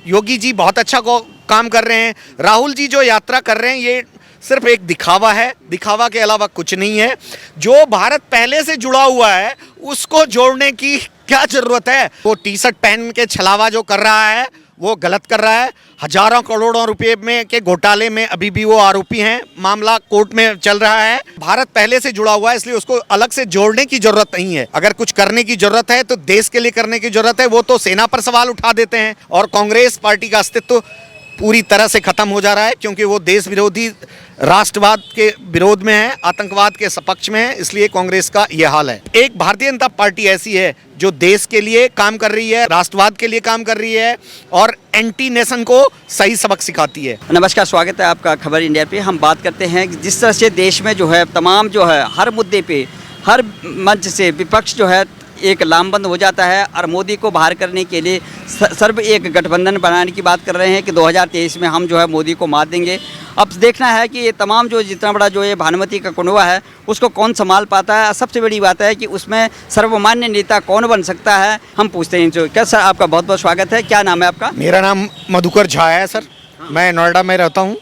योगी जी बहुत अच्छा काम कर रहे हैं। राहुल जी जो यात्रा कर रहे हैं ये सिर्फ एक दिखावा है, दिखावा के अलावा कुछ नहीं है। जो भारत पहले से जुड़ा हुआ है उसको जोड़ने की क्या जरूरत है। वो टी शर्ट पहन के छलावा जो कर रहा है वो गलत कर रहा है। हजारों करोड़ों रुपए में के घोटाले में अभी भी वो आरोपी हैं। मामला कोर्ट में चल रहा है। भारत पहले से जुड़ा हुआ है इसलिए उसको अलग से जोड़ने की जरूरत नहीं है। अगर कुछ करने की जरूरत है तो देश के लिए करने की जरूरत है। वो तो सेना पर सवाल उठा देते हैं और कांग्रेस पार्टी का अस्तित्व पूरी तरह से खत्म हो जा रहा है क्योंकि वो देश विरोधी राष्ट्रवाद के विरोध में है, आतंकवाद के सपक्ष में है। इसलिए कांग्रेस का ये हाल है। एक भारतीय जनता पार्टी ऐसी है जो देश के लिए काम कर रही है, राष्ट्रवाद के लिए काम कर रही है और एंटी नेशन को सही सबक सिखाती है। नमस्कार, स्वागत है आपका खबर इंडिया पे। हम बात करते हैं कि जिस तरह से देश में जो है तमाम जो है हर मुद्दे पे हर मंच से विपक्ष जो है एक लामबंद हो जाता है और मोदी को बाहर करने के लिए सर्व एक गठबंधन बनाने की बात कर रहे हैं कि 2023 में हम जो है मोदी को मार देंगे। अब देखना है कि ये तमाम जो जितना बड़ा जो ये भानुमति का कुनबा है उसको कौन संभाल पाता है। सबसे बड़ी बात है कि उसमें सर्वमान्य नेता कौन बन सकता है, हम पूछते हैं। क्या सर, आपका बहुत बहुत स्वागत है। क्या नाम है आपका? मेरा नाम मधुकर झा है सर। मैं नोएडा में रहता हूँ।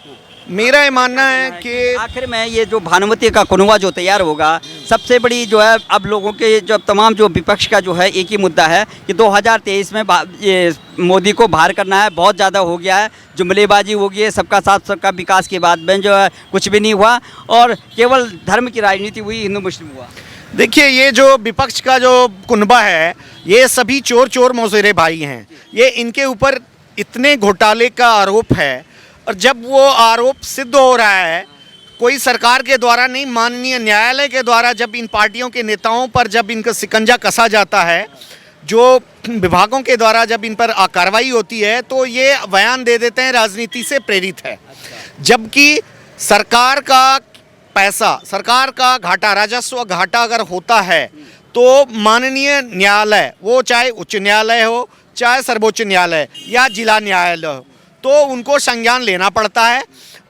मेरा ये मानना है कि आखिर में ये जो भानुमति का कुनबा जो तैयार होगा, सबसे बड़ी जो है अब लोगों के जो तमाम जो विपक्ष का जो है एक ही मुद्दा है कि 2023 में ये मोदी को बाहर करना है। बहुत ज़्यादा हो गया है, जुमलेबाजी हो गई है, सबका साथ सबका विकास के बाद में जो है कुछ भी नहीं हुआ और केवल धर्म की राजनीति हुई, हिंदू मुस्लिम हुआ। देखिए, ये जो विपक्ष का जो कुनबा है ये सभी चोर चोर मौसेरे भाई हैं। ये इनके ऊपर इतने घोटाले का आरोप है और जब वो आरोप सिद्ध हो रहा है, कोई सरकार के द्वारा नहीं, माननीय न्यायालय के द्वारा जब इन पार्टियों के नेताओं पर जब इनका शिकंजा कसा जाता है, जो विभागों के द्वारा जब इन पर कार्रवाई होती है तो ये बयान दे देते हैं राजनीति से प्रेरित है। जबकि सरकार का पैसा, सरकार का घाटा, राजस्व घाटा अगर होता है तो माननीय न्यायालय, वो चाहे उच्च न्यायालय हो, चाहे सर्वोच्च न्यायालय या जिला न्यायालय हो, तो उनको संज्ञान लेना पड़ता है।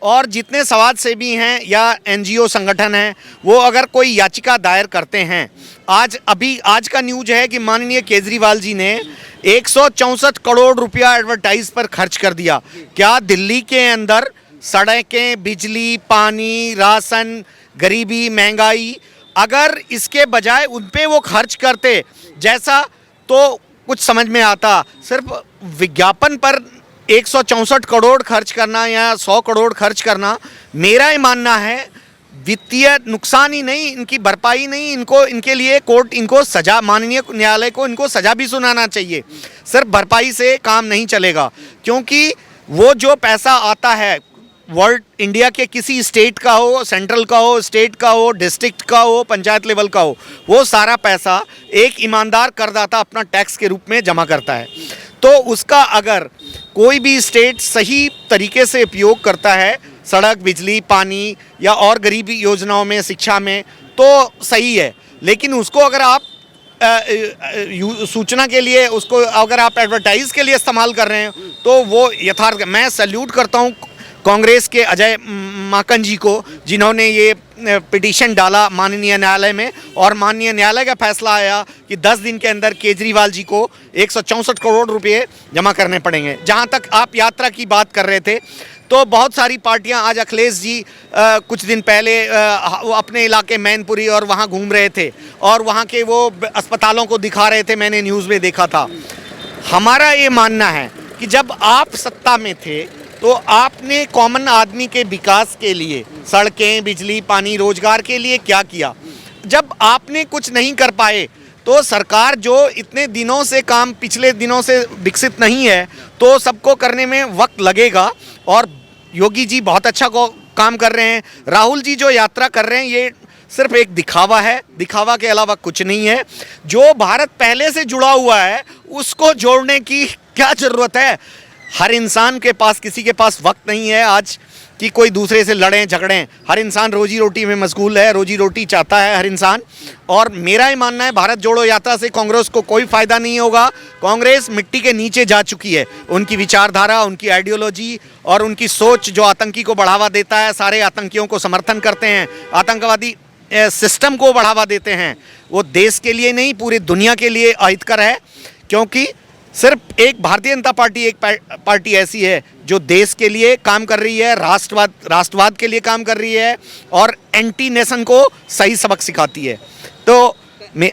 और जितने समाज सेवी हैं या एनजीओ संगठन हैं वो अगर कोई याचिका दायर करते हैं, आज का न्यूज है कि माननीय केजरीवाल जी ने 164 करोड़ रुपया एडवर्टाइज पर खर्च कर दिया। क्या दिल्ली के अंदर सड़कें, बिजली, पानी, राशन, गरीबी, महंगाई, अगर इसके बजाय उन पे वो खर्च करते जैसा तो कुछ समझ में आता। सिर्फ विज्ञापन पर 164 करोड़ खर्च करना या 100 करोड़ खर्च करना, मेरा ये मानना है वित्तीय नुकसान ही नहीं, इनकी भरपाई नहीं, इनको इनके लिए कोर्ट इनको सजा, माननीय न्यायालय को इनको सजा भी सुनाना चाहिए। सिर्फ भरपाई से काम नहीं चलेगा क्योंकि वो जो पैसा आता है वर्ल्ड इंडिया के किसी स्टेट का हो, सेंट्रल का हो, स्टेट का हो, डिस्ट्रिक्ट का हो, पंचायत लेवल का हो, वो सारा पैसा एक ईमानदार करदाता अपना टैक्स के रूप में जमा करता है। तो उसका अगर कोई भी स्टेट सही तरीके से उपयोग करता है सड़क, बिजली, पानी या और गरीबी योजनाओं में, शिक्षा में, तो सही है। लेकिन उसको अगर आप सूचना के लिए, उसको अगर आप एडवर्टाइज के लिए इस्तेमाल कर रहे हैं तो वो यथार्थ। मैं सैल्यूट करता हूँ कांग्रेस के अजय माकन जी को, जिन्होंने ये पिटीशन डाला माननीय न्यायालय में और माननीय न्यायालय का फैसला आया कि 10 दिन के अंदर केजरीवाल जी को 164 करोड़ रुपए जमा करने पड़ेंगे। जहां तक आप यात्रा की बात कर रहे थे तो बहुत सारी पार्टियां, आज अखिलेश जी कुछ दिन पहले वो अपने इलाके मैनपुरी और वहां घूम रहे थे और वहां के वो अस्पतालों को दिखा रहे थे, मैंने न्यूज़ में देखा था। हमारा ये मानना है कि जब आप सत्ता में थे तो आपने कॉमन आदमी के विकास के लिए सड़कें, बिजली, पानी, रोजगार के लिए क्या किया? जब आपने कुछ नहीं कर पाए तो सरकार जो इतने दिनों से काम, पिछले दिनों से विकसित नहीं है, तो सबको करने में वक्त लगेगा। और योगी जी बहुत अच्छा काम कर रहे हैं। राहुल जी जो यात्रा कर रहे हैं ये सिर्फ एक दिखावा है, दिखावा के अलावा कुछ नहीं है। जो भारत पहले से जुड़ा हुआ है उसको जोड़ने की क्या ज़रूरत है? हर इंसान के पास, किसी के पास वक्त नहीं है आज कि कोई दूसरे से लड़ें झगड़ें। हर इंसान रोजी रोटी में मशगूल है, रोजी रोटी चाहता है हर इंसान। और मेरा ही मानना है भारत जोड़ो यात्रा से कांग्रेस को कोई फ़ायदा नहीं होगा। कांग्रेस मिट्टी के नीचे जा चुकी है। उनकी विचारधारा, उनकी आइडियोलॉजी और उनकी सोच जो आतंकी को बढ़ावा देता है, सारे आतंकियों को समर्थन करते हैं, आतंकवादी सिस्टम को बढ़ावा देते हैं, वो देश के लिए नहीं पूरी दुनिया के लिए अहितकर है। क्योंकि सिर्फ एक भारतीय जनता पार्टी एक पार्टी ऐसी है जो देश के लिए काम कर रही है, राष्ट्रवाद के लिए काम कर रही है और एंटी नेशन को सही सबक सिखाती है। तो मैं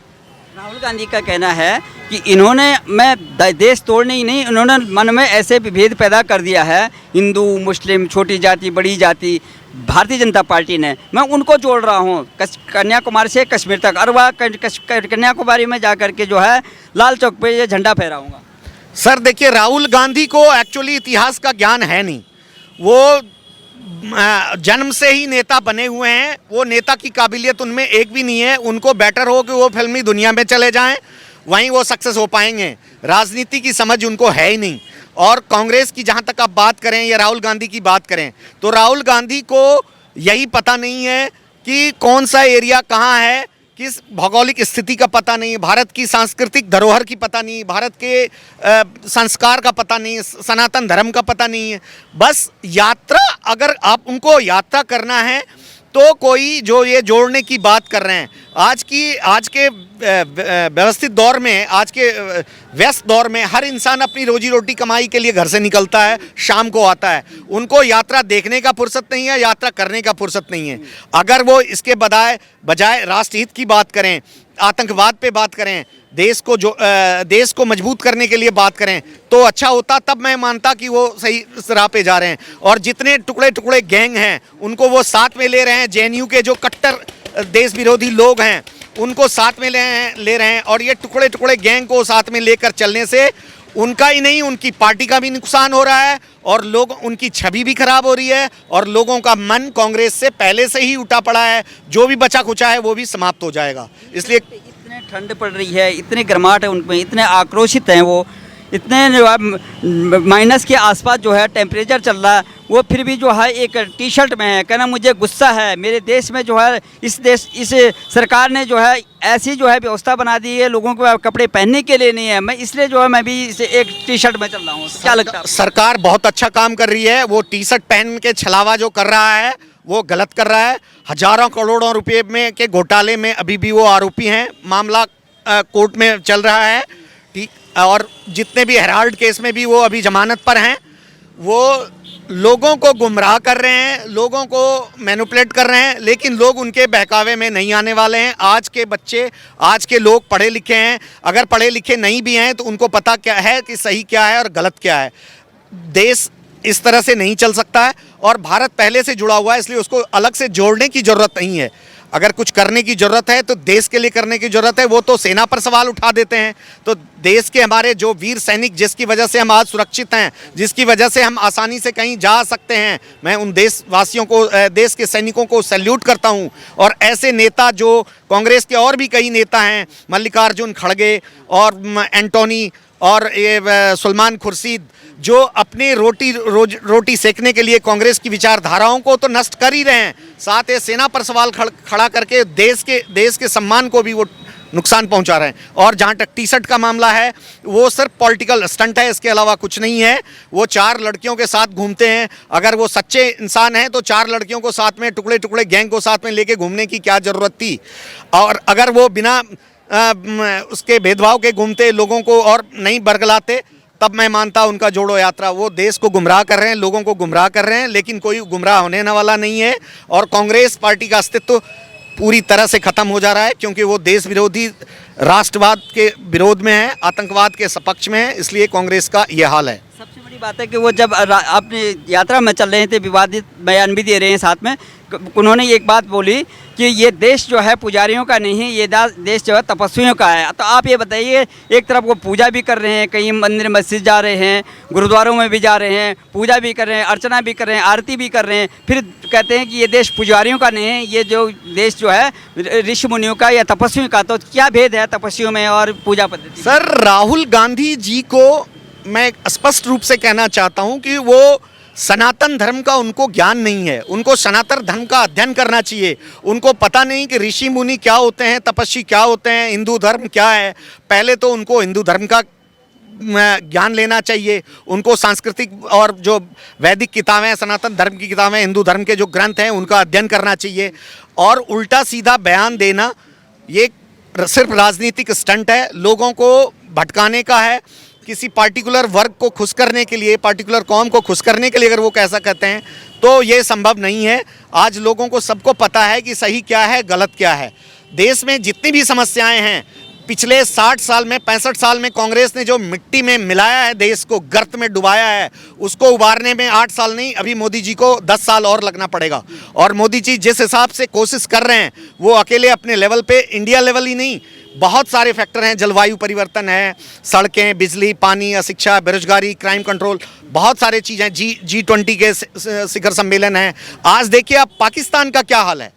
राहुल गांधी का कहना है कि इन्होंने देश तोड़ने ही नहीं, इन्होंने मन में ऐसे विभेद पैदा कर दिया है, हिंदू मुस्लिम, छोटी जाति बड़ी जाति, भारतीय जनता पार्टी ने, मैं उनको जोड़ रहा हूँ कन्याकुमारी से कश्मीर तक, और वह कन्याकुमारी में जा कर के जो है लाल चौक पे ये झंडा फहराऊंगा। सर देखिए, राहुल गांधी को एक्चुअली इतिहास का ज्ञान है नहीं। वो जन्म से ही नेता बने हुए हैं, वो नेता की काबिलियत उनमें एक भी नहीं है। उनको बेटर हो कि वो फिल्मी दुनिया में चले जाएं, वहीं वो सक्सेस हो पाएंगे। राजनीति की समझ उनको है ही नहीं। और कांग्रेस की जहां तक आप बात करें या राहुल गांधी की बात करें, तो राहुल गांधी को यही पता नहीं है कि कौन सा एरिया कहाँ है, किस भौगोलिक स्थिति का पता नहीं, भारत की सांस्कृतिक धरोहर की पता नहीं, भारत के संस्कार का पता नहीं, सनातन धर्म का पता नहीं है। बस यात्रा, अगर आप उनको यात्रा करना है तो कोई जो ये जोड़ने की बात कर रहे हैं, आज के व्यवस्थित दौर में, आज के व्यस्त दौर में हर इंसान अपनी रोजी रोटी कमाई के लिए घर से निकलता है, शाम को आता है। उनको यात्रा देखने का फुर्सत नहीं है, यात्रा करने का फुर्सत नहीं है। अगर वो इसके बजाय राष्ट्रहित की बात करें, आतंकवाद पे बात करें, देश को मजबूत करने के लिए बात करें तो अच्छा होता। तब मैं मानता कि वो सही राह पे जा रहे हैं। और जितने टुकड़े टुकड़े गैंग हैं उनको वो साथ में ले रहे हैं। जेएनयू के जो कट्टर देश विरोधी लोग हैं उनको साथ में ले रहे हैं। और ये टुकड़े टुकड़े गैंग को साथ में लेकर चलने से उनका ही नहीं, उनकी पार्टी का भी नुकसान हो रहा है और उनकी छवि भी खराब हो रही है और लोगों का मन कांग्रेस से पहले से ही उठा पड़ा है। जो भी बचा खुचा है वो भी समाप्त हो जाएगा। इसलिए इतने ठंड पड़ रही है, इतने गर्माहट है उनमें, इतने आक्रोशित हैं वो, इतने जो है माइनस के आसपास जो है टेम्परेचर चल रहा है, वो फिर भी जो है एक टी शर्ट में है। कहना मुझे गुस्सा है, मेरे देश में जो है इस सरकार ने जो है ऐसी जो है व्यवस्था बना दी है, लोगों को कपड़े पहनने के लिए नहीं है। मैं इसलिए जो है मैं भी इसे एक टी शर्ट में चल रहा हूँ। क्या लगता है? सरकार बहुत अच्छा काम कर रही है। वो टी शर्ट पहन के छलावा जो कर रहा है वो गलत कर रहा है। हजारों करोड़ों रुपए में के घोटाले में अभी भी वो आरोपी हैं। मामला कोर्ट में चल रहा है, ठीक। और जितने भी हेराल्ड केस में भी वो अभी जमानत पर हैं। वो लोगों को गुमराह कर रहे हैं, लोगों को मैनिपुलेट कर रहे हैं, लेकिन लोग उनके बहकावे में नहीं आने वाले हैं। आज के बच्चे, आज के लोग पढ़े लिखे हैं। अगर पढ़े लिखे नहीं भी हैं तो उनको पता क्या है कि सही क्या है और गलत क्या है। देश इस तरह से नहीं चल सकता है और भारत पहले से जुड़ा हुआ है, इसलिए उसको अलग से जोड़ने की ज़रूरत नहीं है। अगर कुछ करने की ज़रूरत है तो देश के लिए करने की ज़रूरत है। वो तो सेना पर सवाल उठा देते हैं। तो देश के हमारे जो वीर सैनिक, जिसकी वजह से हम आज सुरक्षित हैं, जिसकी वजह से हम आसानी से कहीं जा सकते हैं, मैं उन देशवासियों को, देश के सैनिकों को सैल्यूट करता हूं। और ऐसे नेता जो कांग्रेस के और भी कई नेता हैं, मल्लिकार्जुन खड़गे और एंटोनी और ये सलमान खुर्शीद, जो अपने रोटी सेकने के लिए कांग्रेस की विचारधाराओं को तो नष्ट कर ही रहे हैं, साथ ही सेना पर सवाल खड़ा करके देश के सम्मान को भी वो नुकसान पहुंचा रहे हैं। और जहां तक टी शर्ट का मामला है, वो सिर्फ पॉलिटिकल स्टंट है, इसके अलावा कुछ नहीं है। वो 4 लड़कियों के साथ घूमते हैं। अगर वो सच्चे इंसान हैं तो 4 लड़कियों को साथ में, टुकड़े टुकड़े गैंग को साथ में लेके घूमने की क्या ज़रूरत थी। और अगर वो बिना उसके भेदभाव के घूमते, लोगों को और नहीं बरगलाते, तब मैं मानता उनका जोड़ो यात्रा। वो देश को गुमराह कर रहे हैं, लोगों को गुमराह कर रहे हैं, लेकिन कोई गुमराह होने वाला नहीं है। और कांग्रेस पार्टी का अस्तित्व पूरी तरह से ख़त्म हो जा रहा है, क्योंकि वो देश विरोधी, राष्ट्रवाद के विरोध में है, आतंकवाद के सपक्ष में है। इसलिए कांग्रेस का ये हाल है। सबसे बड़ी बात है कि वो जब अपनी यात्रा में चल रहे थे, विवादित बयान भी दे रहे हैं साथ में, उन्होंने एक बात बोली कि ये देश जो है पुजारियों का नहीं है, ये देश जो है तपस्वियों का है। तो आप ये बताइए, एक तरफ वो पूजा भी कर रहे हैं, कहीं मंदिर मस्जिद जा रहे हैं, गुरुद्वारों में भी जा रहे हैं, पूजा भी कर रहे हैं, अर्चना भी कर रहे हैं, आरती भी कर रहे हैं, फिर कहते हैं कि ये देश पुजारियों का नहीं है, ये जो देश जो है ऋषि मुनियों का या तपस्वियों का। तो क्या भेद है तपस्वियों में और पूजा पद्धति? सर, राहुल गांधी जी को मैं स्पष्ट रूप से कहना चाहता हूं कि वो सनातन धर्म का उनको ज्ञान नहीं है। उनको सनातन धर्म का अध्ययन करना चाहिए। उनको पता नहीं कि ऋषि मुनि क्या होते हैं, तपस्वी क्या होते हैं, हिंदू धर्म क्या है। पहले तो उनको हिंदू धर्म का ज्ञान लेना चाहिए। उनको सांस्कृतिक और जो वैदिक किताबें हैं, सनातन धर्म की किताबें, हिंदू धर्म के जो ग्रंथ हैं, उनका अध्ययन करना चाहिए। और उल्टा सीधा बयान देना ये सिर्फ राजनीतिक स्टंट है, लोगों को भटकाने का है। किसी पार्टिकुलर वर्ग को खुश करने के लिए, पार्टिकुलर कौम को खुश करने के लिए अगर वो कैसा कहते हैं तो ये संभव नहीं है। आज लोगों को सबको पता है कि सही क्या है, गलत क्या है। देश में जितनी भी समस्याएं हैं, पिछले 60 साल में, 65 साल में कांग्रेस ने जो मिट्टी में मिलाया है, देश को गर्त में डुबाया है, उसको उबारने में 8 साल नहीं, अभी मोदी जी को 10 साल और लगना पड़ेगा। और मोदी जी जिस हिसाब से कोशिश कर रहे हैं, वो अकेले अपने लेवल पे, इंडिया लेवल ही नहीं, बहुत सारे फैक्टर हैं। जलवायु परिवर्तन है, सड़कें, बिजली, पानी, अशिक्षा, बेरोजगारी, क्राइम कंट्रोल, बहुत सारे चीज़ें। G20 के शिखर सम्मेलन हैं। आज देखिए आप पाकिस्तान का क्या हाल है।